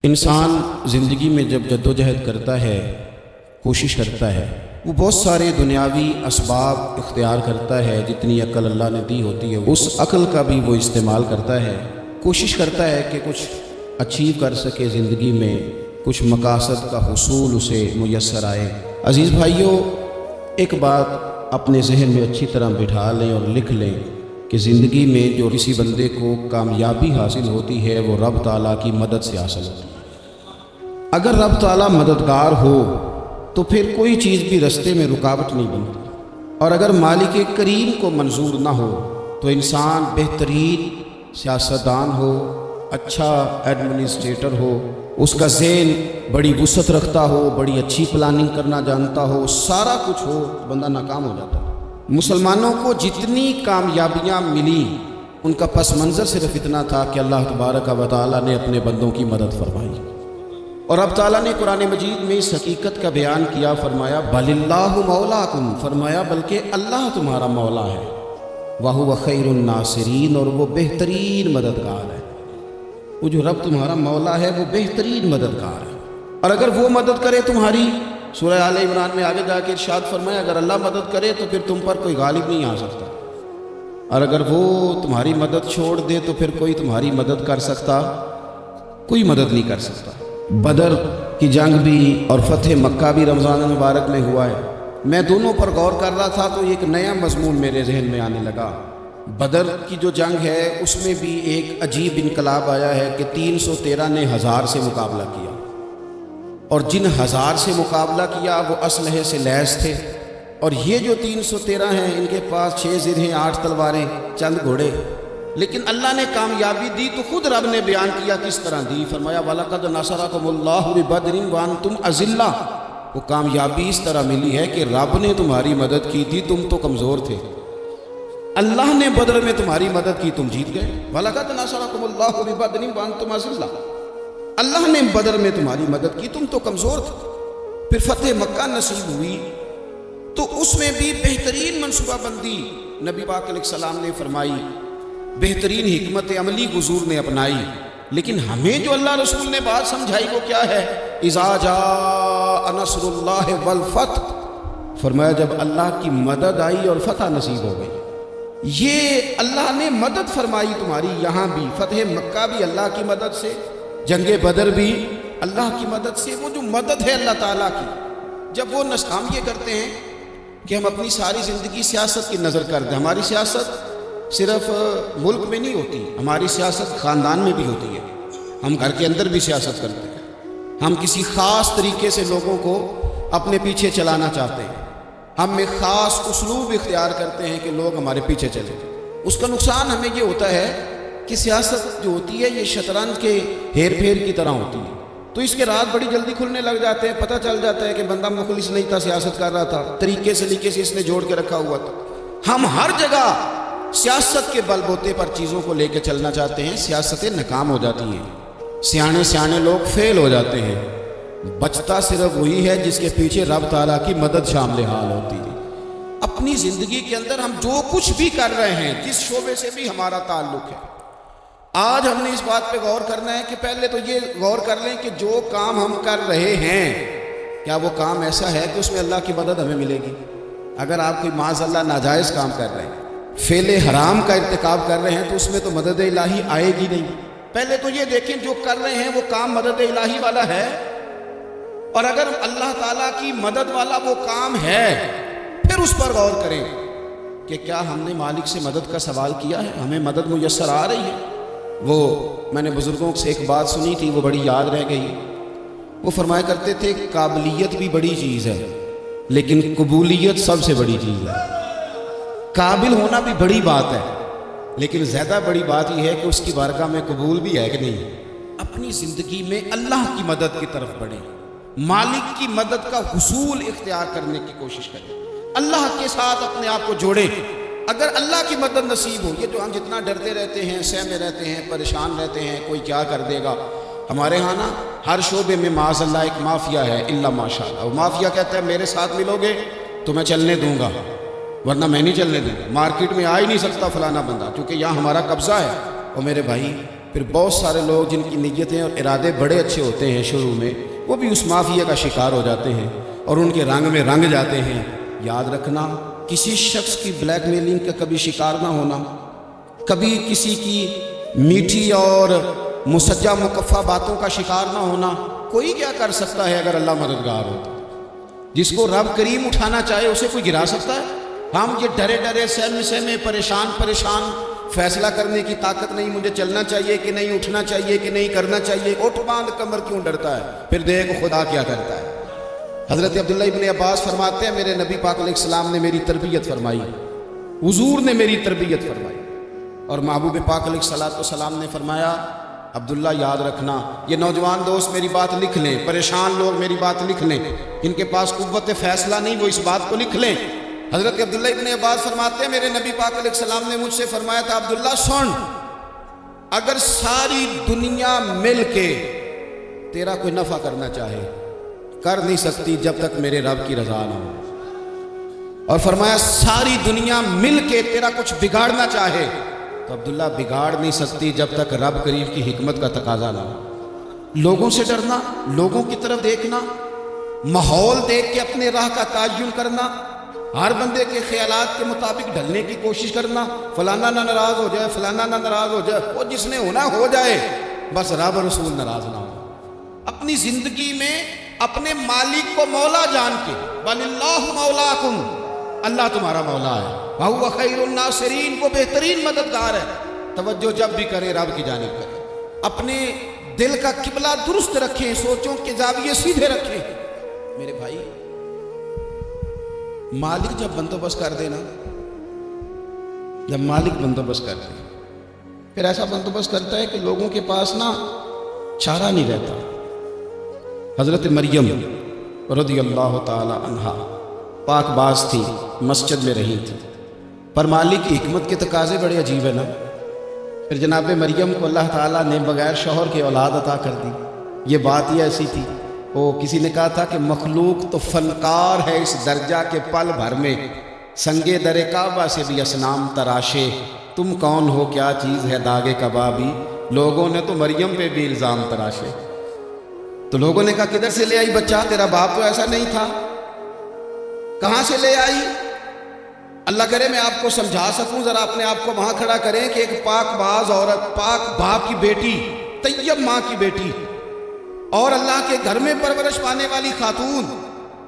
انسان زندگی میں جب جدوجہد کرتا ہے، کوشش کرتا ہے، وہ بہت سارے دنیاوی اسباب اختیار کرتا ہے، جتنی عقل اللہ نے دی ہوتی ہے اس عقل کا بھی وہ استعمال کرتا ہے، کوشش کرتا ہے کہ کچھ اچیو کر سکے زندگی میں، کچھ مقاصد کا حصول اسے میسر آئے۔ عزیز بھائیوں، ایک بات اپنے ذہن میں اچھی طرح بٹھا لیں اور لکھ لیں کہ زندگی میں جو کسی بندے کو کامیابی حاصل ہوتی ہے وہ رب تعالیٰ کی مدد سے حاصل ہوتی ہے۔ اگر رب تعالیٰ مددگار ہو تو پھر کوئی چیز بھی رستے میں رکاوٹ نہیں بنتی، اور اگر مالک کریم کو منظور نہ ہو تو انسان بہترین سیاستدان ہو، اچھا ایڈمنسٹریٹر ہو، اس کا ذہن بڑی وسعت رکھتا ہو، بڑی اچھی پلاننگ کرنا جانتا ہو، سارا کچھ ہو، بندہ ناکام ہو جاتا ہے۔ مسلمانوں کو جتنی کامیابیاں ملی ان کا پس منظر صرف اتنا تھا کہ اللہ تبارک و تعالیٰ نے اپنے بندوں کی مدد فرمائی، اور اب تعالیٰ نے قرآن مجید میں اس حقیقت کا بیان کیا، فرمایا بل اللہ مولاکم، فرمایا بلکہ اللہ تمہارا مولا ہے، وَهُوَ خَيْرُ النَّاصِرِينَ، اور وہ بہترین مددگار ہے۔ وہ جو رب تمہارا مولا ہے وہ بہترین مددگار ہے، اور اگر وہ مدد کرے تمہاری، سورہ آل عمران میں آگے جا کے ارشاد فرمایا اگر اللہ مدد کرے تو پھر تم پر کوئی غالب نہیں آ سکتا، اور اگر وہ تمہاری مدد چھوڑ دے تو پھر کوئی تمہاری مدد کر سکتا، کوئی مدد نہیں کر سکتا۔ بدر کی جنگ بھی اور فتح مکہ بھی رمضان مبارک میں ہوا ہے۔ میں دونوں پر غور کر رہا تھا تو ایک نیا مضمون میرے ذہن میں آنے لگا۔ بدر کی جو جنگ ہے اس میں بھی ایک عجیب انقلاب آیا ہے کہ 313 نے 1000 سے مقابلہ کیا، اور جن 1000 سے مقابلہ کیا وہ اسلحے سے لیس تھے، اور یہ جو 313 ہیں ان کے پاس 6 زرہیں، 8 تلواریں، چند گھوڑے، لیکن اللہ نے کامیابی دی تو خود رب نے بیان کیا کس طرح دی، فرمایا وَلَقَدْ نَصَرَكُمُ اللَّهُ بِبَدْرٍ وَأَنْتُمْ أَذِلَّةٌ، وہ کامیابی اس طرح ملی ہے کہ رب نے تمہاری مدد کی تھی، تم تو کمزور تھے، اللہ نے بدر میں تمہاری مدد کی، تم جیت گئے۔ وَلَقَدْ نَصَرَكُمُ اللَّهُ بِبَدْرٍ وَأَنْتُمْ أَذِلَّةٌ، اللہ نے بدر میں تمہاری مدد کی، تم تو کمزور تھے۔ پھر فتح مکہ نصیب ہوئی تو اس میں بھی بہترین منصوبہ بندی نبی پاک علیہ السلام نے فرمائی، بہترین حکمت عملی حضور نے اپنائی، لیکن ہمیں جو اللہ رسول نے بات سمجھائی وہ کیا ہے؟ اذا جاء نصر اللہ والفتح، فرمایا جب اللہ کی مدد آئی اور فتح نصیب ہو گئی۔ یہ اللہ نے مدد فرمائی تمہاری، یہاں بھی فتح مکہ بھی اللہ کی مدد سے، جنگ بدر بھی اللہ کی مدد سے۔ وہ جو مدد ہے اللہ تعالیٰ کی، جب وہ ہم یہ کرتے ہیں کہ ہم اپنی ساری زندگی سیاست کی نظر کر دیں، ہماری سیاست صرف ملک میں نہیں ہوتی، ہماری سیاست خاندان میں بھی ہوتی ہے، ہم گھر کے اندر بھی سیاست کرتے ہیں، ہم کسی خاص طریقے سے لوگوں کو اپنے پیچھے چلانا چاہتے ہیں، ہم میں خاص اسلوب اختیار کرتے ہیں کہ لوگ ہمارے پیچھے چلیں۔ اس کا نقصان ہمیں یہ ہوتا ہے کہ سیاست جو ہوتی ہے یہ شطرنج کے ہیر پھیر کی طرح ہوتی ہے، تو اس کے راز بڑی جلدی کھلنے لگ جاتے ہیں، پتہ چل جاتا ہے کہ بندہ مخلص نہیں تھا، سیاست کر رہا تھا، طریقے سلیقے سے اس نے جوڑ کے رکھا ہوا تھا۔ ہم ہر جگہ سیاست کے بل بوتے پر چیزوں کو لے کے چلنا چاہتے ہیں، سیاستیں ناکام ہو جاتی ہیں، سیانے لوگ فیل ہو جاتے ہیں، بچتا صرف وہی ہے جس کے پیچھے رب تعالیٰ کی مدد شامل حال ہوتی ہے۔ اپنی زندگی کے اندر ہم جو کچھ بھی کر رہے ہیں، جس شعبے سے بھی ہمارا تعلق ہے، آج ہم نے اس بات پہ غور کرنا ہے کہ پہلے تو یہ غور کر لیں کہ جو کام ہم کر رہے ہیں کیا وہ کام ایسا ہے کہ اس میں اللہ کی مدد ہمیں ملے گی؟ اگر آپ کوئی معاذ اللہ ناجائز کام کر رہے ہیں، فعل حرام کا ارتکاب کر رہے ہیں، تو اس میں تو مدد الہی آئے گی نہیں۔ پہلے تو یہ دیکھیں جو کر رہے ہیں وہ کام مدد الہی والا ہے، اور اگر اللہ تعالیٰ کی مدد والا وہ کام ہے پھر اس پر غور کریں کہ کیا ہم نے مالک سے مدد کا سوال کیا ہے، ہمیں مدد میسر آ رہی ہے۔ وہ میں نے بزرگوں سے ایک بات سنی تھی، وہ بڑی یاد رہ گئی۔ وہ فرمایا کرتے تھے قابلیت بھی بڑی چیز ہے لیکن قبولیت سب سے بڑی چیز ہے۔ قابل ہونا بھی بڑی بات ہے لیکن زیادہ بڑی بات یہ ہے کہ اس کی بارگاہ میں قبول بھی ہے کہ نہیں۔ اپنی زندگی میں اللہ کی مدد کی طرف بڑھیں، مالک کی مدد کا حصول اختیار کرنے کی کوشش کریں، اللہ کے ساتھ اپنے آپ کو جوڑیں۔ اگر اللہ کی مدد نصیب ہو، یہ جو ہم جتنا ڈرتے رہتے ہیں، سہمے رہتے ہیں، پریشان رہتے ہیں کوئی کیا کر دے گا، ہمارے ہاں نا ہر شعبے میں معاذ اللہ ایک مافیا ہے، الا ماشاء اللہ۔ وہ مافیا کہتا ہے میرے ساتھ ملو گے تو میں چلنے دوں گا، ورنہ میں نہیں چلنے دوں گا، مارکیٹ میں آ ہی نہیں سکتا فلانا بندہ، کیونکہ یہاں ہمارا قبضہ ہے۔ اور میرے بھائی پھر بہت سارے لوگ جن کی نیتیں اور ارادے بڑے اچھے ہوتے ہیں شروع میں، وہ بھی اس مافیا کا شکار ہو جاتے ہیں اور ان کے رنگ میں رنگ جاتے ہیں۔ یاد رکھنا، کسی شخص کی بلیک میلنگ کا کبھی شکار نہ ہونا، کبھی کسی کی میٹھی اور مسجع مکفہ باتوں کا شکار نہ ہونا۔ کوئی کیا کر سکتا ہے اگر اللہ مددگار ہو تو؟ جس کو رب کریم اٹھانا چاہے اسے کوئی گرا سکتا ہے؟ ہم یہ ڈرے ڈرے سہمے سہمے پریشان فیصلہ کرنے کی طاقت نہیں، مجھے چلنا چاہیے کہ نہیں، اٹھنا چاہیے کہ نہیں، کرنا چاہیے، اٹھ باندھ کمر کیوں ڈرتا ہے؟ پھر دیکھ خدا کیا کرتا ہے۔ حضرت عبداللہ ابن عباس فرماتے ہیں میرے نبی پاک علیہ السلام نے میری تربیت فرمائی، حضور نے میری تربیت فرمائی، اور محبوب پاک علیہ السلام نے فرمایا عبداللہ یاد رکھنا، یہ نوجوان دوست میری بات لکھ لیں، پریشان لوگ میری بات لکھ لیں، ان کے پاس قوت فیصلہ نہیں وہ اس بات کو لکھ لیں۔ حضرت عبداللہ ابن عباس فرماتے ہیں میرے نبی پاک علیہ السلام نے مجھ سے فرمایا تھا عبداللہ سن، اگر ساری دنیا مل کے تیرا کوئی نفع کرنا چاہے کر نہیں سکتی جب تک میرے رب کی رضا نہ ہو، اور فرمایا ساری دنیا مل کے تیرا کچھ بگاڑنا چاہے تو عبداللہ بگاڑ نہیں سکتی جب تک رب کریم کی حکمت کا تقاضا نہ ہو۔ لوگوں سے ڈرنا، لوگوں کی طرف دیکھنا، ماحول دیکھ کے اپنے راہ کا تعین کرنا، ہر بندے کے خیالات کے مطابق ڈھلنے کی کوشش کرنا، فلانا نہ ناراض ہو جائے، فلانا نہ ناراض ہو جائے، وہ جس نے ہونا ہو جائے، بس رب رسول ناراض نہ ہو۔ اپنی زندگی میں اپنے مالک کو مولا جان کے، وَلِلَّهُ مَوْلَاكُمْ، اللہ تمہارا مولا ہے، وَهُوَ خَيْرُ النَّاصِرِينَ، وہ بہترین مددگار ہے۔ توجہ جب بھی کرے رب کی جانب کرے، اپنے دل کا قبلہ درست رکھیں، سوچوں کے زاویے سیدھے رکھیں۔ میرے بھائی، مالک جب بندوبست کر دے نا، جب مالک بندوبست کر دے پھر ایسا بندوبست کرتا ہے کہ لوگوں کے پاس نا چارہ نہیں رہتا۔ حضرت مریم رضی اللہ تعالی عنہا پاک باز تھی، مسجد میں رہی تھی، پر مالک کی حکمت کے تقاضے بڑے عجیب ہیں نا۔ پھر جناب مریم کو اللہ تعالیٰ نے بغیر شوہر کے اولاد عطا کر دی۔ یہ بات ہی ایسی تھی، کسی نے کہا تھا کہ مخلوق تو فنکار ہے اس درجہ کے پل بھر میں سنگے در کعبہ سے بھی اصنام تراشے، تم کون ہو کیا چیز ہے داغ کبابی، لوگوں نے تو مریم پہ بھی الزام تراشے۔ تو لوگوں نے کہا کدھر سے لے آئی بچہ، تیرا باپ تو ایسا نہیں تھا، کہاں سے لے آئی؟ اللہ کرے میں آپ کو سمجھا سکوں، ذرا اپنے آپ کو وہاں کھڑا کریں کہ ایک پاک باز عورت، پاک باپ کی بیٹی، طیب ماں کی بیٹی، اور اللہ کے گھر میں پرورش پانے والی خاتون،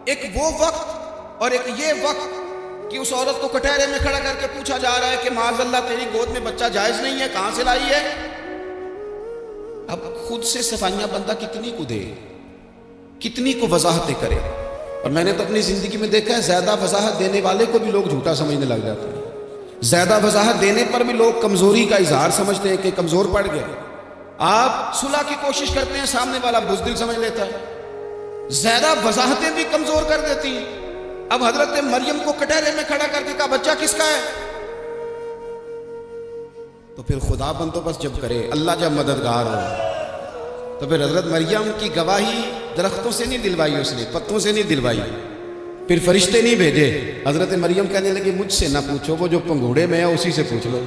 ایک وہ وقت اور ایک یہ وقت کہ اس عورت کو کٹہرے میں کھڑا کر کے پوچھا جا رہا ہے کہ معاذ اللہ تیری گود میں بچہ جائز نہیں ہے، کہاں سے لائی ہے؟ اب خود سے صفائیاں بندہ کتنی کو دے، کتنی کو وضاحتیں کرے۔ اور میں نے تو اپنی زندگی میں دیکھا ہے زیادہ وضاحت دینے والے کو بھی لوگ جھوٹا سمجھنے لگ جاتے ہیں، زیادہ وضاحت دینے پر بھی لوگ کمزوری کا اظہار سمجھتے ہیں کہ کمزور پڑ گئے۔ آپ صلح کی کوشش کرتے ہیں، سامنے والا بزدل سمجھ لیتا ہے، زیادہ وضاحتیں بھی کمزور کر دیتی ہیں۔ اب حضرت مریم کو کٹہرے میں کھڑا کر کے کہا بچہ کس کا ہے؟ تو پھر خدا بندوبست جب کرے، اللہ جب مددگار ہو، تو پھر حضرت مریم کی گواہی درختوں سے نہیں دلوائی، اس نے پتوں سے نہیں دلوائی، پھر فرشتے نہیں بھیجے۔ حضرت مریم کہنے لگے مجھ سے نہ پوچھو، وہ جو پنگوڑے میں ہے اسی سے پوچھ لو،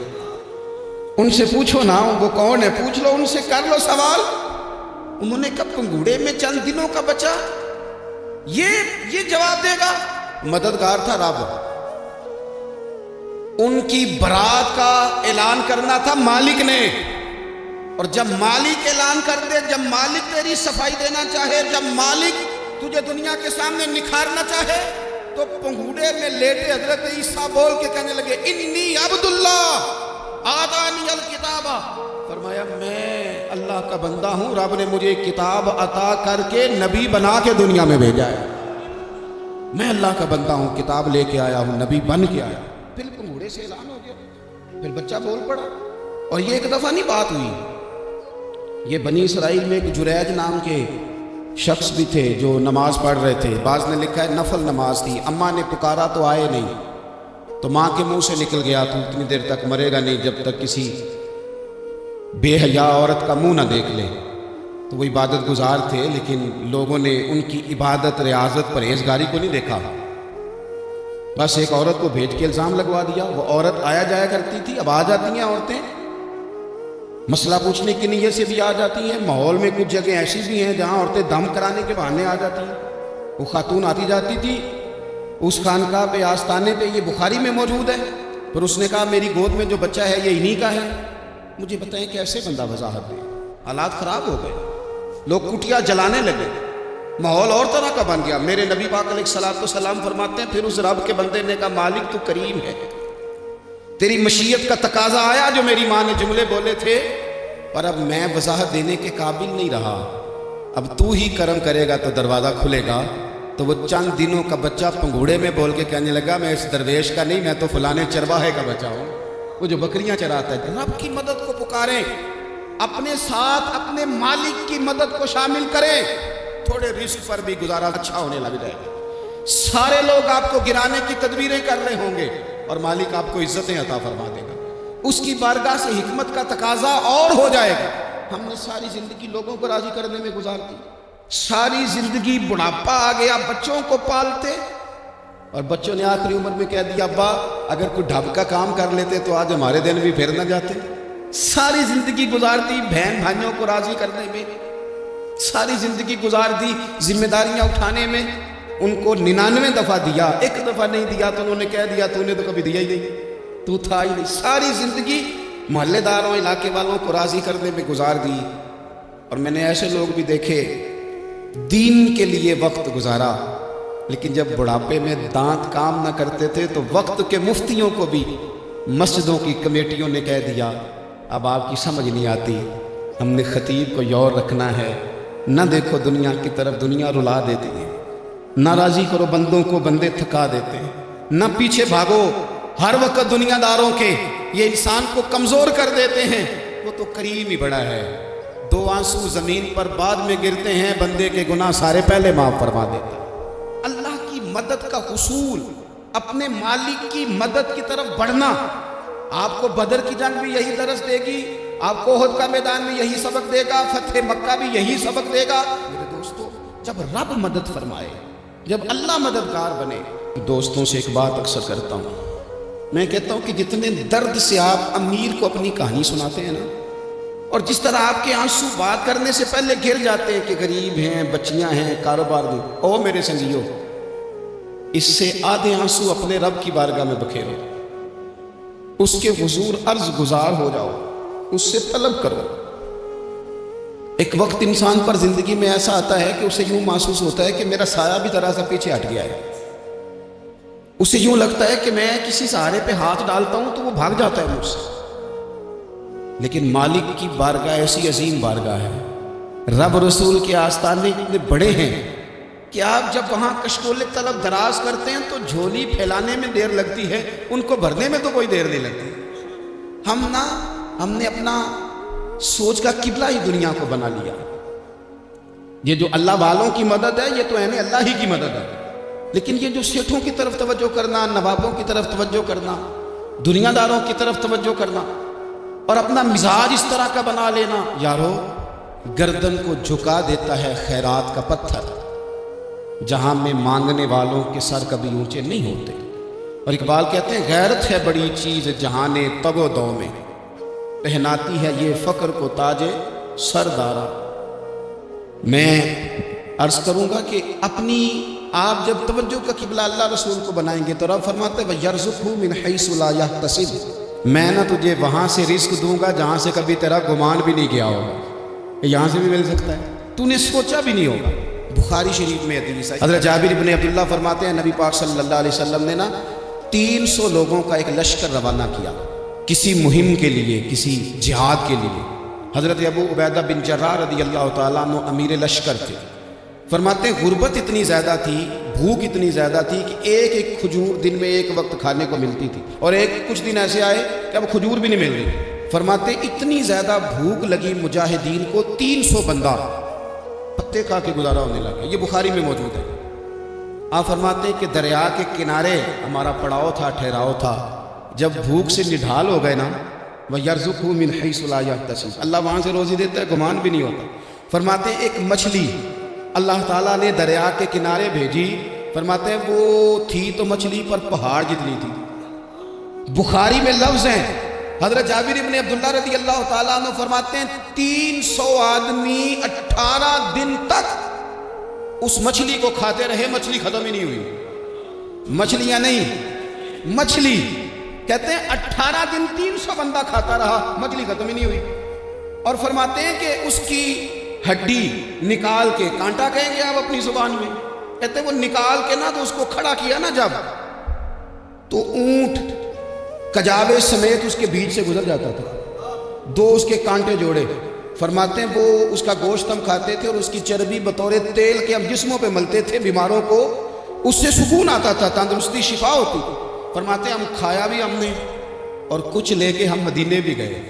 ان سے پوچھو نا وہ کون ہے، پوچھ لو ان سے، کر لو سوال۔ انہوں نے کہا پنگوڑے میں چند دنوں کا بچہ، یہ جواب دے گا؟ مددگار تھا رب، ان کی برات کا اعلان کرنا تھا مالک نے، اور جب مالک اعلان کر دے، جب مالک تیری صفائی دینا چاہے، جب مالک تجھے دنیا کے سامنے نکھارنا چاہے، تو پنگوڑے میں لیٹے حضرت عیسیٰ بول کے کہنے لگے انی عبداللہ آتانی الکتاب، فرمایا میں اللہ کا بندہ ہوں، رب نے مجھے کتاب عطا کر کے نبی بنا کے دنیا میں بھیجا ہے، میں اللہ کا بندہ ہوں، کتاب لے کے آیا ہوں، نبی بن کے آیا۔ پھر پنگوڑے سے اعلان ہو گیا، پھر بچہ بول پڑا۔ اور یہ ایک دفعہ نہیں بات ہوئی، یہ بنی اسرائیل میں ایک جریج نام کے شخص بھی تھے جو نماز پڑھ رہے تھے، بعض نے لکھا ہے نفل نماز تھی، اماں نے پکارا تو آئے نہیں، تو ماں کے منہ سے نکل گیا تو اتنی دیر تک مرے گا نہیں جب تک کسی بے حیا عورت کا منہ نہ دیکھ لے۔ تو وہ عبادت گزار تھے، لیکن لوگوں نے ان کی عبادت، ریاضت، پرہیزگاری کو نہیں دیکھا، بس ایک عورت کو بھیج کے الزام لگوا دیا۔ وہ عورت آیا جایا کرتی تھی، اب آ جاتی ہیں عورتیں، مسئلہ پوچھنے کی نیت سے بھی آ جاتی ہیں، ماحول میں کچھ جگہ ایسی بھی ہیں جہاں عورتیں دم کرانے کے بہانے آ جاتی ہیں۔ وہ خاتون آتی جاتی تھی اس خانقاہ پہ، آستانے پہ، یہ بخاری میں موجود ہے، پھر اس نے کہا میری گود میں جو بچہ ہے یہ انہی کا ہے۔ مجھے بتائیں کیسے بندہ وضاحت دے؟ حالات خراب ہو گئے، لوگ کٹیا جلانے لگے، ماحول اور طرح کا بن گیا۔ میرے نبی پاک علیہ الصلوۃ والسلام فرماتے ہیں پھر اس رب کے بندے نے کہا مالک تو کریم ہے، تیری مشیت کا تقاضا آیا جو میری ماں نے جملے بولے تھے، پر اب میں وضاحت دینے کے قابل نہیں رہا، اب تو ہی کرم کرے گا تو دروازہ کھلے گا۔ تو وہ چند دنوں کا بچہ پنگوڑے میں بول کے کہنے لگا میں اس درویش کا نہیں، میں تو فلانے چرواہے کا بچہ ہوں، وہ جو بکریاں چراتا ہے۔ رب کی مدد کو پکاریں، اپنے ساتھ اپنے مالک کی مدد کو شامل کریں، تھوڑے رزق پر بھی گزارا اچھا ہونے لگ جائے گا۔ سارے لوگ آپ کو گرانے کی تدبیریں کر رہے ہوں گے اور مالک آپ کو عزتیں عطا فرما دے گا، اس کی بارگاہ سے حکمت کا تقاضا اور ہو جائے گا۔ ہم نے ساری زندگی لوگوں کو راضی کرنے میں گزار دی، ساری زندگی بڑھاپا آ گیا بچوں کو پالتے، اور بچوں نے آخری عمر میں کہہ دیا ابا اگر کوئی ڈھب کا کام کر لیتے تو آج ہمارے دن بھی پھر نہ جاتے۔ ساری زندگی گزار دی بہن بھائیوں کو راضی کرنے میں، ساری زندگی گزار دی ذمہ داریاں اٹھانے میں، ان کو 99 دفعہ دیا، ایک دفعہ نہیں دیا تو انہوں نے کہہ دیا تو نے تو کبھی دیا ہی نہیں، تو تھا ہی نہیں۔ ساری زندگی محلے داروں علاقے والوں کو راضی کرنے میں گزار دی، اور میں نے ایسے لوگ بھی دیکھے دین کے لیے وقت گزارا، لیکن جب بڑھاپے میں دانت کام نہ کرتے تھے تو وقت کے مفتیوں کو بھی مسجدوں کی کمیٹیوں نے کہہ دیا اب آپ کی سمجھ نہیں آتی، ہم نے خطیب کو یور رکھنا ہے، نہ دیکھو دنیا کی طرف، دنیا رلا دیتی ہے، نہ راضی کرو بندوں کو، بندے تھکا دیتے ہیں، نہ پیچھے بھاگو ہر وقت دنیا داروں کے، یہ انسان کو کمزور کر دیتے ہیں، وہ تو کریم ہی بڑا ہے، 2 آنسو زمین پر بعد میں گرتے ہیں، بندے کے گناہ سارے پہلے معاف فرما دیتا ہے۔ اللہ کی مدد کا حصول، اپنے مالک کی مدد کی طرف بڑھنا، آپ کو بدر کی جنگ بھی یہی درس دے گی، آپ کو احد کا میدان بھی یہی سبق دے گا، فتح مکہ بھی یہی سبق دے گا۔ میرے دوستو جب رب مدد فرمائے، جب اللہ مددگار بنے، دوستوں سے ایک بات اکثر کرتا ہوں، میں کہتا ہوں کہ جتنے درد سے آپ امیر کو اپنی کہانی سناتے ہیں نا، اور جس طرح آپ کے آنسو بات کرنے سے پہلے گر جاتے ہیں کہ غریب ہیں، بچیاں ہیں، کاروبار دو، او میرے سنگیو، اس سے آدھے آنسو اپنے رب کی بارگاہ میں بکھیرو، اس کے حضور عرض گزار ہو جاؤ، اس سے طلب کرو۔ ایک وقت انسان پر زندگی میں ایسا آتا ہے کہ اسے یوں محسوس ہوتا ہے کہ میرا سایہ بھی ذرا سا پیچھے ہٹ گیا ہے، اسے یوں لگتا ہے کہ میں کسی سہارے پہ ہاتھ ڈالتا ہوں تو وہ بھاگ جاتا ہے مجھ سے، لیکن مالک کی بارگاہ ایسی عظیم بارگاہ ہے، رب رسول کے آستانے اتنے بڑے ہیں کہ آپ جب وہاں کشکول طلب دراز کرتے ہیں تو جھولی پھیلانے میں دیر لگتی ہے، ان کو بھرنے میں تو کوئی دیر نہیں لگتی۔ ہم نے اپنا سوچ کا قبلہ ہی دنیا کو بنا لیا۔ یہ جو اللہ والوں کی مدد ہے یہ تو عین اللہ ہی کی مدد ہے، لیکن یہ جو سیٹھوں کی طرف توجہ کرنا، نوابوں کی طرف توجہ کرنا، دنیا داروں کی طرف توجہ کرنا، اور اپنا مزاج اس طرح کا بنا لینا، یارو گردن کو جھکا دیتا ہے خیرات کا پتھر، جہاں میں مانگنے والوں کے سر کبھی اونچے نہیں ہوتے۔ اور اقبال کہتے ہیں غیرت ہے بڑی چیز جہانے تگ و دو میں، پہناتی ہے یہ فقر کو تاج سردارا۔ میں عرض کروں گا کہ اپنی آپ جب توجہ کا قبلہ اللہ رسول کو بنائیں گے تو رب فرماتے ہیں وَيَرْزُقْهُ مِنْ حَيْثُ لَا يَحْتَسِبُ، میں نہ تجھے وہاں سے رزق دوں گا جہاں سے کبھی تیرا گمان بھی نہیں گیا ہوگا، یہاں سے بھی مل سکتا ہے، تو نے سوچا بھی نہیں ہوگا۔ بخاری شریف میں حدیث ہے، حضرت جابر بن عبداللہ فرماتے ہیں نبی پاک صلی اللہ علیہ وسلم نے 300 لوگوں کا ایک لشکر روانہ کیا کسی مہم کے لیے، کسی جہاد کے لیے۔ حضرت ابو عبیدہ بن جراح رضی اللہ تعالیٰ عنہ امیر لشکر تھے۔ فرماتے ہیں غربت اتنی زیادہ تھی، بھوک اتنی زیادہ تھی کہ ایک ایک کھجور دن میں ایک وقت کھانے کو ملتی تھی، اور کچھ دن ایسے آئے کہ اب کھجور بھی نہیں مل رہی۔ فرماتے اتنی زیادہ بھوک لگی مجاہدین کو 300 بندہ پتے کھا کے گزارا ہونے لگا، یہ بخاری میں موجود ہے۔ آپ فرماتے ہیں کہ دریا کے کنارے ہمارا پڑاؤ تھا، ٹھہراؤ تھا، جب بھوک سے نڈھال ہو گئے نا، وَيَرْزُقْهُ مِنْ حَيْثُ لَا يَحْتَسِبُ، اللہ وہاں سے روزی دیتا ہے، گمان بھی نہیں ہوتا۔ فرماتے ہیں ایک مچھلی اللہ تعالیٰ نے دریا کے کنارے بھیجی، فرماتے ہیں وہ تھی تو مچھلی پر پہاڑ جتنی تھی۔ بخاری میں لفظ ہیں حضرت جابر ابن عبداللہ رضی اللہ تعالیٰ عنہ فرماتے ہیں 300 آدمی 18 دن تک اس مچھلی کو کھاتے رہے، مچھلی ختم ہی نہیں ہوئی۔ مچھلیاں نہیں، مچھلی کہتے ہیں 18 دن 300 بندہ کھاتا رہا، مچھلی ختم ہی نہیں ہوئی۔ اور فرماتے ہیں کہ اس کی ہڈی نکال کے، کانٹا کہیں گے آپ اپنی زبان میں، کہتے ہیں وہ نکال کے نا تو اس کو کھڑا کیا نا جب، تو اونٹ کجاوے سمیت اس کے بیچ سے گزر جاتا تھا، 2 اس کے کانٹے جوڑے۔ فرماتے ہیں وہ اس کا گوشت ہم کھاتے تھے اور اس کی چربی بطور تیل کے ہم جسموں پہ ملتے تھے، بیماروں کو اس سے سکون آتا تھا، تندرستی شفا ہوتی تھی۔ فرماتے ہیں ہم کھایا بھی ہم نے، اور کچھ لے کے ہم مدینے بھی گئے،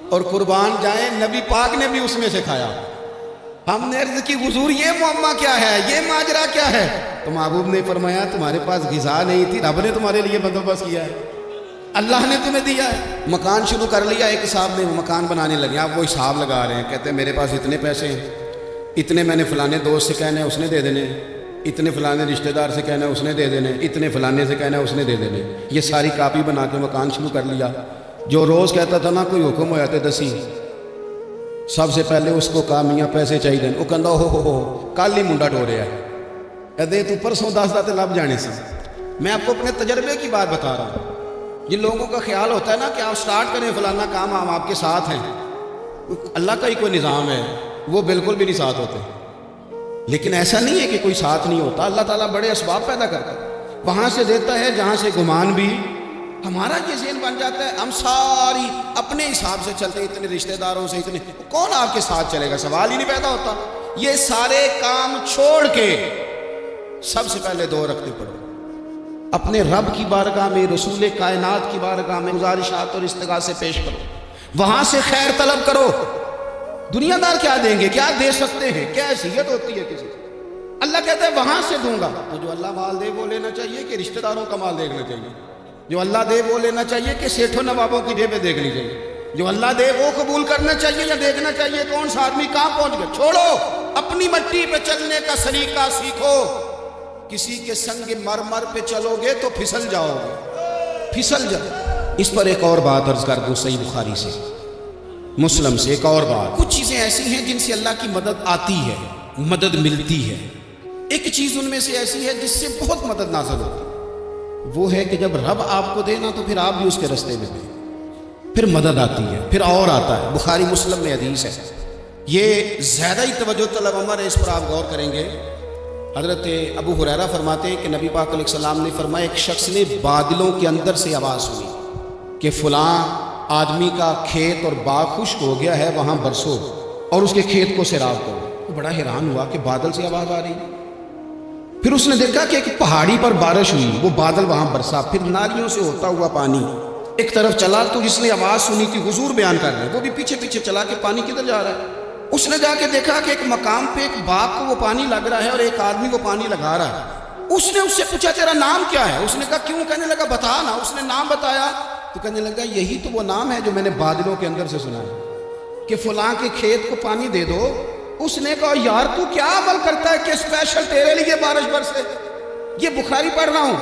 اور قربان جائیں نبی پاک نے بھی اس میں سے کھایا۔ ہم نے عرض کی حضور یہ معمہ کیا ہے، یہ ماجرا کیا ہے؟ تو محبوب نے فرمایا تمہارے پاس غذا نہیں تھی، رب نے تمہارے لیے بندوبست کیا ہے، اللہ نے تمہیں دیا ہے۔ مکان شروع کر لیا، ایک صاحب نے مکان بنانے لگے، آپ وہ حساب لگا رہے ہیں، کہتے ہیں میرے پاس اتنے پیسے ہیں، اتنے میں نے فلانے دوست سے کہنا ہے اس نے دے دینے، اتنے فلانے رشتہ دار سے کہنا ہے اس نے دے دینے، اتنے فلانے سے کہنا ہے اس نے دے دینے۔ یہ ساری کاپی بنا کے مکان شروع کر لیا۔ جو روز کہتا تھا نا کوئی حکم ہو جاتے دسی، سب سے پہلے اس کو کہا میاں پیسے چاہیے، وہ کہندا ہو کل ہی منڈا ٹو رہا ہے، کہتے تو پرسوں 10 داتے لب جانے سے۔ میں آپ کو اپنے تجربے کی بات بتا رہا ہوں۔ جن لوگوں کا خیال ہوتا ہے نا کہ آپ سٹارٹ کریں فلانا کام، ہم آپ کے ساتھ ہیں، اللہ کا ہی کوئی نظام ہے، وہ بالکل بھی نہیں ساتھ ہوتے۔ لیکن ایسا نہیں ہے کہ کوئی ساتھ نہیں ہوتا، اللہ تعالیٰ بڑے اسباب پیدا کرتا ہے، وہاں سے دیتا ہے جہاں سے گمان بھی۔ ہمارا یہ ذہن بن جاتا ہے ہم ساری اپنے حساب سے چلتے ہیں، اتنے رشتہ داروں سے، اتنے، کون آپ کے ساتھ چلے گا؟ سوال ہی نہیں پیدا ہوتا۔ یہ سارے کام چھوڑ کے سب سے پہلے 2 رکعتیں پڑھو، اپنے رب کی بارگاہ میں، رسول کائنات کی بارگاہ میں گزارشات اور استغاثے پیش کرو، وہاں سے خیر طلب کرو۔ دنیا دار کیا دیں گے، کیا دے سکتے ہیں، کیا حیثیت ہوتی ہے کسی کی؟ اللہ کہتا ہے وہاں سے دوں گا۔ تو جو اللہ مال دے وہ لینا چاہیے کہ رشتہ داروں کا مال دیکھنا چاہیے؟ جو اللہ دے وہ لینا چاہیے کہ سیٹھوں نوابوں کی جیبیں دیکھنی چاہیے؟ جو اللہ دے وہ قبول کرنا چاہیے یا دیکھنا چاہیے کون سا آدمی کہاں پہنچ گیا؟ چھوڑو، اپنی مٹی پہ چلنے کا سلیقہ سیکھو۔ کسی کے سنگ مرمر پہ چلو گے تو پھسل جاؤ گے، پھسل جاؤ۔ اس پر ایک اور بات عرض کر دوں، صحیح بخاری سے، مسلم سے ایک اور بات۔ کچھ چیزیں ایسی ہیں جن سے اللہ کی مدد آتی ہے، مدد ملتی ہے۔ ایک چیز ان میں سے ایسی ہے جس سے بہت مدد نازل ہوتی ہے، وہ ہے کہ جب رب آپ کو دے نا تو پھر آپ بھی اس کے رستے میں دیں، پھر مدد آتی ہے، پھر اور آتا ہے۔ بخاری مسلم میں حدیث ہے، یہ زیادہ ہی توجہ طلب عمر ہے، اس پر آپ غور کریں گے۔ حضرت ابو ہریرہ فرماتے ہیں کہ نبی پاک علیہ السلام نے فرمایا ایک شخص نے بادلوں کے اندر سے آواز سنی کہ فلاں آدمی کا کھیت اور باغ خشک ہو گیا ہے، وہاں برسو اور اس کے کھیت کو سیراب کرو۔ وہ بڑا حیران ہوا کہ بادل سے آواز آ رہی ہے۔ پھر اس نے دیکھا کہ ایک پہاڑی پر بارش ہوئی، وہ بادل وہاں برسا، پھر نالیوں سے ہوتا ہوا پانی ایک طرف چلا۔ تو جس نے آواز سنی تھی، حضور بیان کر رہے ہیں، وہ بھی پیچھے پیچھے چلا کہ پانی کدھر جا رہا ہے۔ اس نے جا کے دیکھا کہ ایک مقام پہ ایک باغ کو وہ پانی لگ رہا ہے اور ایک آدمی کو پانی لگا رہا ہے۔ اس نے اس سے پوچھا تیرا نام کیا ہے؟ اس نے کہا کیوں؟ کہنے لگا بتا نا۔ اس نے نام بتایا تو کہنے لگا یہی تو وہ نام ہے جو میں نے بادلوں کے اندر سے سنا ہے کہ فلاں کے کھیت کو پانی دے دو۔ اس نے کہا یار تو کیا عمل کرتا ہے کہ اسپیشل تیرے لیے بارش برسے؟ یہ بخاری پڑھ رہا ہوں،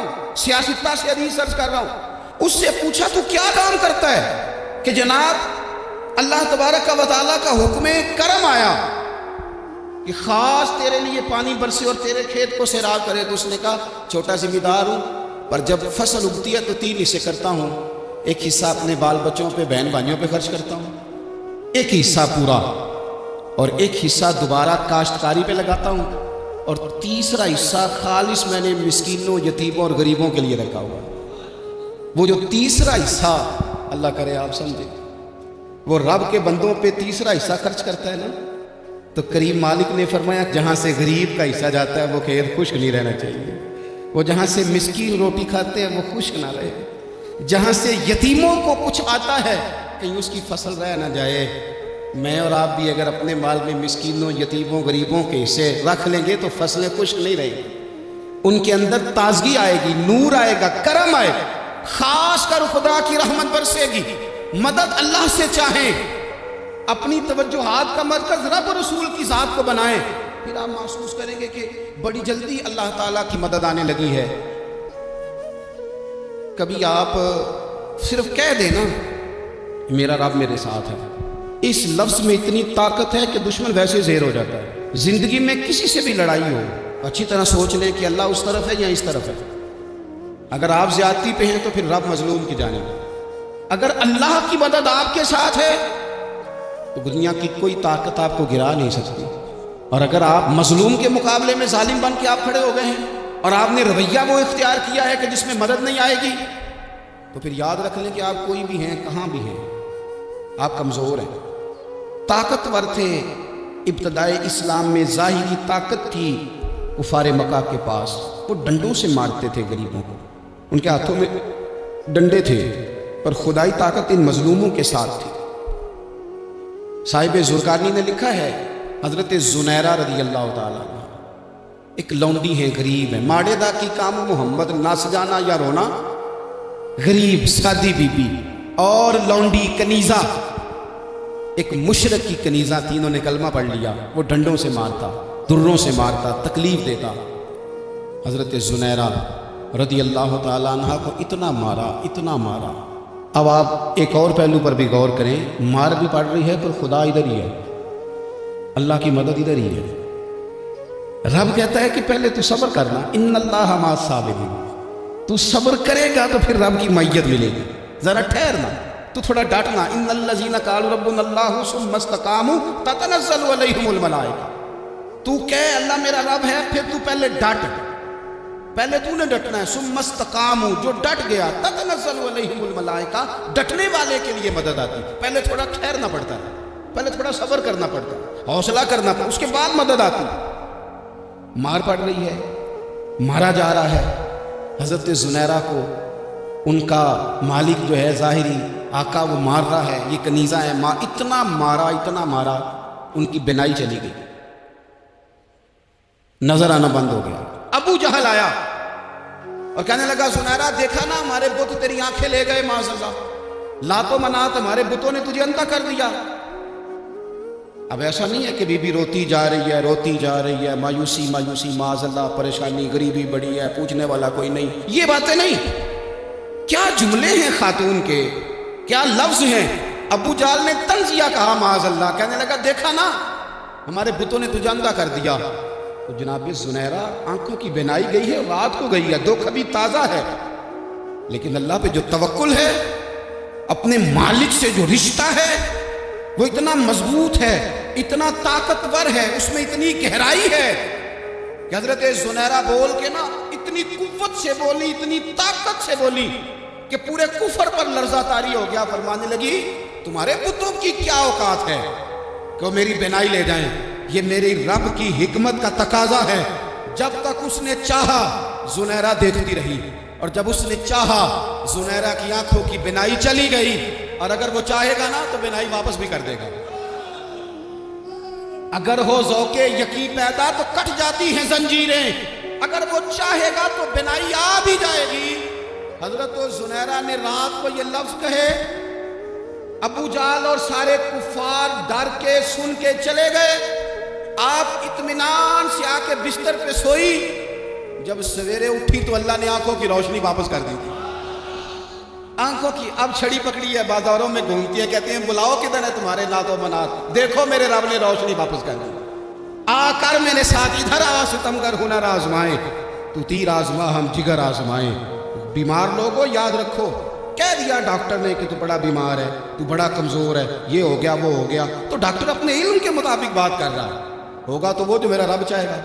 سیاستہ سے حدیث سرچ کر رہا ہوں۔ اس سے پوچھا تو کیا کام کرتا ہے کہ جناب اللہ تبارک و تعالیٰ کا حکم کرم آیا کہ خاص تیرے لیے پانی برسے اور تیرے کھیت کو سیراب کرے؟ تو اس نے کہا چھوٹا ذمہ دار ہوں، پر جب فصل اگتی ہے تو 3 حصے کرتا ہوں، ایک حصہ اپنے بال بچوں پہ، بہن بھائیوں پہ خرچ کرتا ہوں، ایک حصہ پورا، اور ایک حصہ دوبارہ کاشتکاری پہ لگاتا ہوں، اور تیسرا حصہ خالص میں نے مسکینوں، یتیموں اور غریبوں کے لیے رکھا ہوا۔ وہ جو تیسرا حصہ، اللہ کرے آپ سمجھے، وہ رب کے بندوں پہ تیسرا حصہ خرچ کرتا ہے نا، تو کریم مالک نے فرمایا جہاں سے غریب کا حصہ جاتا ہے وہ کھیت خشک نہیں رہنا چاہیے، وہ جہاں سے مسکین روٹی کھاتے ہیں وہ خشک نہ رہے، جہاں سے یتیموں کو کچھ آتا ہے کہیں اس کی فصل رہ نہ جائے۔ میں اور آپ بھی اگر اپنے مال میں مسکینوں، یتیموں، غریبوں کے حصے رکھ لیں گے تو فصلیں خشک نہیں رہیں گی، ان کے اندر تازگی آئے گی، نور آئے گا، کرم آئے گا، خاص کر خدا کی رحمت برسے گی۔ مدد اللہ سے چاہیں، اپنی توجہات کا مرکز رب رسول کی ذات کو بنائیں، پھر آپ محسوس کریں گے کہ بڑی جلدی اللہ تعالیٰ کی مدد آنے لگی ہے۔ کبھی آپ صرف کہہ دیں نا میرا رب میرے ساتھ ہے، اس لفظ میں اتنی طاقت ہے کہ دشمن ویسے زیر ہو جاتا ہے۔ زندگی میں کسی سے بھی لڑائی ہو، اچھی طرح سوچ لیں کہ اللہ اس طرف ہے یا اس طرف ہے۔ اگر آپ زیادتی پہ ہیں تو پھر رب مظلوم کی جانب ہے۔ اگر اللہ کی مدد آپ کے ساتھ ہے تو دنیا کی کوئی طاقت آپ کو گرا نہیں سکتی، اور اگر آپ مظلوم کے مقابلے میں ظالم بن کے آپ کھڑے ہو گئے ہیں اور آپ نے رویہ وہ اختیار کیا ہے کہ جس میں مدد نہیں آئے گی، تو پھر یاد رکھ لیں کہ آپ کوئی بھی ہیں، کہاں بھی ہیں، آپ کمزور ہیں۔ طاقتور تھے ابتدائے اسلام میں، ظاہری طاقت تھی کفار مکہ کے پاس، وہ ڈنڈوں سے مارتے تھے غریبوں کو، ان کے ہاتھوں میں ڈنڈے تھے، پر خدائی طاقت ان مظلوموں کے ساتھ تھی۔ صاحب زرقانی نے لکھا ہے، حضرت زنیرہ رضی اللہ تعالیٰ عنہ ایک لونڈی ہیں، غریب ہیں، ماڑے دا کی کام محمد نہ سجانا یا رونا، غریب سادی بی بی اور لونڈی کنیزہ، ایک مشرک کی کنیزہ تھی، انہوں نے کلمہ پڑھ لیا، وہ ڈنڈوں سے مارتا، دروں سے مارتا، تکلیف دیتا۔ حضرت زنیرہ رضی اللہ تعالیٰ عنہ کو اتنا مارا، اتنا مارا۔ اب آپ ایک اور پہلو پر بھی غور کریں، مار بھی پڑ رہی ہے پر خدا ادھر ہی ہے، اللہ کی مدد ادھر ہی ہے۔ رب کہتا ہے کہ پہلے تو صبر کرنا، ان اللہ مع الصابرین، تو صبر کرے گا تو پھر رب کی معیت ملے گی، ذرا ٹھہرنا، تو تھوڑا ڈانٹنا، ان الذین قالوا ربنا اللہ ثم استقاموا تتنزل علیہم الملائکہ، تو کہے اللہ میرا رب ہے، پھر تو پہلے ڈانٹ، پہلے تو نے ڈٹنا ہے، ثم استقاموا، جو ڈٹ گیا، تتنزل علیہم الملائکہ، ڈٹنے والے کے لیے مدد آتی، پہلے تھوڑا ٹھہرنا پڑتا ہے، پہلے تھوڑا صبر کرنا پڑتا ہے، حوصلہ کرنا پڑتا، اس کے بعد مدد آتی۔ مار پڑ رہی ہے، مارا جا رہا ہے، حضرت زنیرہ کو ان کا مالک جو ہے ظاہری آقا وہ مار رہا ہے، یہ کنیزہ ہے، اتنا مارا، اتنا مارا، ان کی بینائی چلی گئی، نظر آنا بند ہو گیا۔ ابو جہل آیا اور کہنے لگا زنیرہ دیکھا نا ہمارے بت تیری آنکھیں لے گئے، معاذ اللہ، لات و منات ہمارے بتوں نے تجھے اندھا کر دیا۔ اب ایسا نہیں ہے کہ بی بی روتی جا رہی ہے، روتی جا رہی ہے، مایوسی مایوسی، معاذ اللہ، پریشانی، غریبی بڑی ہے، پوچھنے والا کوئی نہیں، یہ باتیں نہیں۔ کیا جملے ہیں خاتون کے، کیا لفظ ہیں۔ ابو جہل نے تنزیہ کہا، معاذ اللہ، کہنے لگا دیکھا نا ہمارے بتوں نے تجھے اندھا کر دیا۔ تو جناب زنیرہ آنکھوں کی بینائی گئی ہے، رات کو گئی ہے، دکھ ابھی تازہ ہے، لیکن اللہ پہ جو توکل ہے، اپنے مالک سے جو رشتہ ہے وہ اتنا مضبوط ہے، اتنا طاقتور ہے، اس میں اتنی گہرائی ہے کہ حضرت زنیرہ بول کے نا اتنی قوت سے بولی، اتنی طاقت سے بولی کہ پورے کفر پر لرزہ طاری ہو گیا۔ فرمانے لگی تمہارے بتوں کی کیا اوقات ہے کہ وہ میری بینائی لے جائیں، یہ میری رب کی حکمت کا تقاضا ہے۔ جب تک اس نے چاہا زنیرہ دیکھتی رہی، اور جب اس نے چاہا زنیرہ کی آنکھوں کی بینائی چلی گئی، اور اگر وہ چاہے گا نا تو بینائی واپس بھی کر دے گا۔ اگر ہو ذوق یقین پیدا تو کٹ جاتی ہیں زنجیریں، اگر وہ چاہے گا تو بینائی آ بھی جائے گی۔ حضرت زنیرہ نے رات کو یہ لفظ کہے، ابو جہل اور سارے کفار ڈر کے سن کے چلے گئے، آپ اطمینان سے آ کے بستر پہ سوئی۔ جب سویرے اٹھی تو اللہ نے آنکھوں کی روشنی واپس کر دی تھی، آنکھوں کی۔ اب چھڑی پکڑی ہے، بازاروں میں گھومتی ہے، کہتے ہیں بلاؤ کدھر ہے تمہارے لات و منات، دیکھو میرے رب نے روشنی واپس کر دی۔ آ کر میرے ساتھ ادھر آ، ستمگر ہنر آزمائے، تو تیر آزما ہم جگر آزمائے۔ بیمار لوگوں یاد رکھو، کہہ دیا ڈاکٹر نے کہ تو بڑا بیمار ہے، تو بڑا کمزور ہے، یہ ہو گیا وہ ہو گیا، تو ڈاکٹر اپنے علم کے مطابق بات کر رہا ہے، ہوگا تو وہ جو میرا رب چاہے گا۔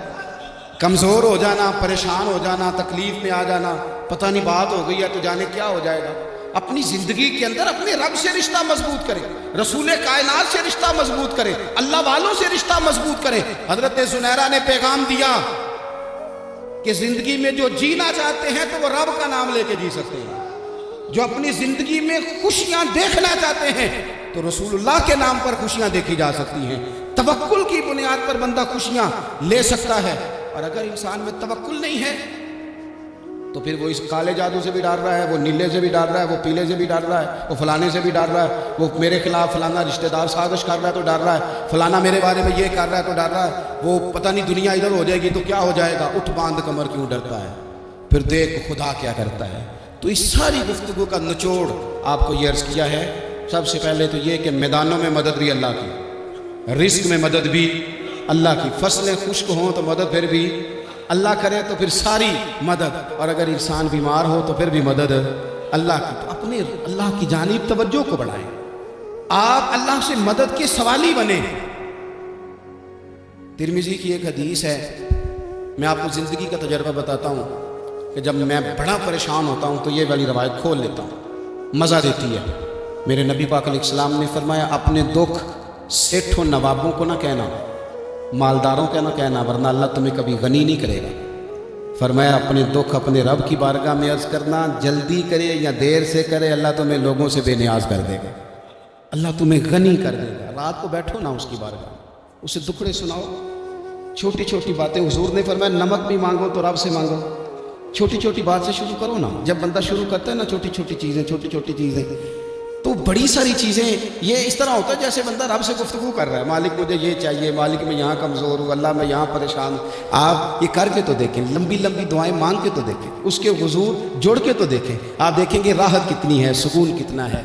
کمزور ہو جانا، پریشان ہو جانا، تکلیف میں آ جانا، پتہ نہیں بات ہو گئی ہے تو جانے کیا ہو جائے گا۔ اپنی زندگی کے اندر اپنے رب سے رشتہ مضبوط کرے، رسول کائنات سے رشتہ مضبوط کرے، اللہ والوں سے رشتہ مضبوط کرے۔ حضرت زنیرہ نے پیغام دیا کہ زندگی میں جو جینا چاہتے ہیں تو وہ رب کا نام لے کے جی سکتے ہیں، جو اپنی زندگی میں خوشیاں دیکھنا چاہتے ہیں تو رسول اللہ کے نام پر خوشیاں دیکھی جا سکتی ہیں۔ توکل کی بنیاد پر بندہ خوشیاں لے سکتا ہے، اور اگر انسان میں توکل نہیں ہے تو پھر وہ اس کالے جادو سے بھی ڈر رہا ہے، وہ نیلے سے بھی ڈر رہا ہے، وہ پیلے سے بھی ڈر رہا ہے، وہ فلانے سے بھی ڈر رہا ہے، وہ میرے خلاف فلانا رشتہ دار سازش کر رہا ہے تو ڈر رہا ہے، فلانا میرے بارے میں یہ کر رہا ہے تو ڈر رہا ہے، وہ پتہ نہیں دنیا ادھر ہو جائے گی تو کیا ہو جائے گا، اٹھ باندھ کمر کیوں ڈرتا ہے، پھر دیکھ خدا کیا کرتا ہے۔ تو اس ساری گفتگو کا نچوڑ آپ کو یہ عرض کیا ہے سب سے پہلے تو یہ کہ میدانوں میں مدد بھی اللہ کی، رزق میں مدد بھی اللہ کی، فصلیں خشک ہوں تو مدد پھر بھی اللہ کرے تو پھر ساری مدد، اور اگر انسان بیمار ہو تو پھر بھی مدد اللہ کی۔ تو اپنے اللہ کی جانب توجہ کو بڑھائیں، آپ اللہ سے مدد کے سوالی بنیں۔ ترمذی کی ایک حدیث ہے، میں آپ کو زندگی کا تجربہ بتاتا ہوں کہ جب میں بڑا پریشان ہوتا ہوں تو یہ والی روایت کھول لیتا ہوں، مزہ دیتی ہے۔ میرے نبی پاک علیہ السلام نے فرمایا اپنے دکھ سیٹھوں نوابوں کو نہ کہنا، مالداروں کا نہ کہنا، ورنہ اللہ تمہیں کبھی غنی نہیں کرے گا۔ فرمایا اپنے دکھ اپنے رب کی بارگاہ میں عرض کرنا، جلدی کرے یا دیر سے کرے اللہ تمہیں لوگوں سے بے نیاز کر دے گا، اللہ تمہیں غنی کر دے گا۔ رات کو بیٹھو نا اس کی بارگاہ، اسے دکھڑے سناؤ، چھوٹی چھوٹی باتیں، حضور نے فرمایا نمک بھی مانگو تو رب سے مانگو، چھوٹی چھوٹی بات سے شروع کرو نا۔ جب بندہ شروع کرتا ہے نا چھوٹی چھوٹی چیزیں تو بڑی ساری چیزیں یہ اس طرح ہوتا ہے جیسے بندہ رب سے گفتگو کر رہا ہے، مالک مجھے یہ چاہیے، مالک میں یہاں کمزور ہوں، اللہ میں یہاں پریشان ہوں۔ آپ یہ کر کے تو دیکھیں، لمبی لمبی دعائیں مانگ کے تو دیکھیں، اس کے حضور جوڑ کے تو دیکھیں، آپ دیکھیں گے راحت کتنی ہے، سکون کتنا ہے۔